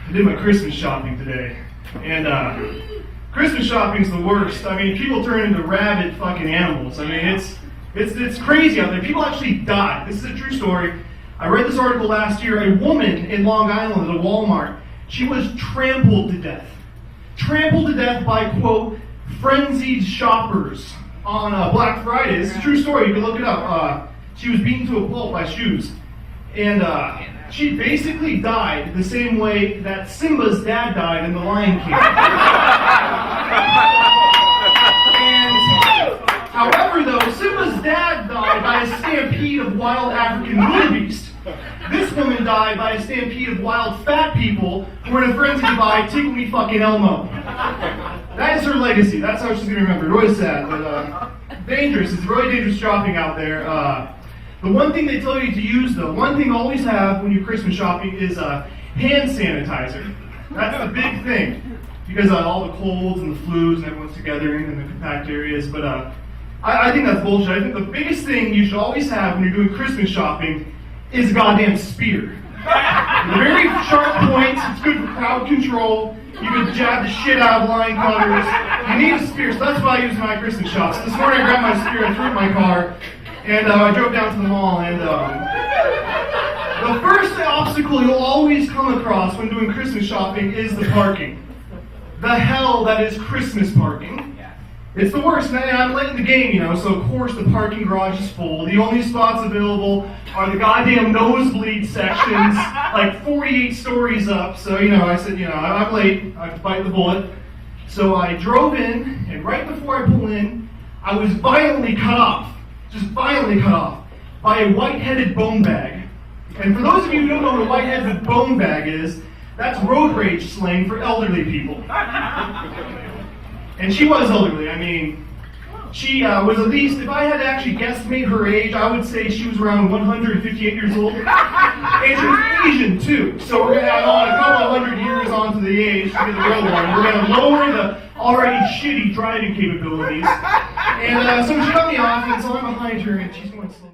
I did my Christmas shopping today, and Christmas shopping's the worst. I mean, people turn into rabid fucking animals. I mean, it's crazy out there. People actually die. This is a true story. I read this article last year. A woman in Long Island at a Walmart, she was trampled to death. Trampled to death by, quote, frenzied shoppers on Black Friday. This is a true story. You can look it up. She was beaten to a pulp by shoes. And she basically died the same way that Simba's dad died in The Lion King. However, though, Simba's dad died by a stampede of wild African wildebeest. This woman died by a stampede of wild fat people who were in a frenzy to buy Tickle Me Fucking Elmo. That is her legacy. That's how she's going to remember. Really sad, but dangerous. It's really dangerous shopping out there. The one thing they tell you to use, though, one thing to always have when you're Christmas shopping is hand sanitizer. That's the big thing. Because all the colds and the flus and everyone's together in the compact areas. But I think that's bullshit. I think the biggest thing you should always have when you're doing Christmas shopping is a goddamn spear. With a very sharp point. It's good for crowd control. You can jab the shit out of line cutters. You need a spear, so that's what I use in my Christmas shops. This morning I grabbed my spear, I threw it in my car, and I drove down to the mall, and the first obstacle you'll always come across when doing Christmas shopping is the parking. The hell that is Christmas parking. It's the worst, man. I'm late in the game, you know, so of course the parking garage is full. The only spots available are the goddamn nosebleed sections, like 48 stories up. So, you know, I said, you know, I'm late. I have to bite the bullet. So I drove in, and right before I pull in, I was violently cut off. Just violently cut off by a white-headed bone bag. And for those of you who don't know what a white-headed bone bag is, that's road rage slang for elderly people. And she was elderly. I mean, she was at least, if I had to actually guesstimate her age, I would say she was around 158 years old. And she was Asian, too. So we're going to add on a couple of 100 years onto the age to get the real one. We're going to lower the already shitty driving capabilities. And so she cut me off, and so I'm behind her, and she's going slow.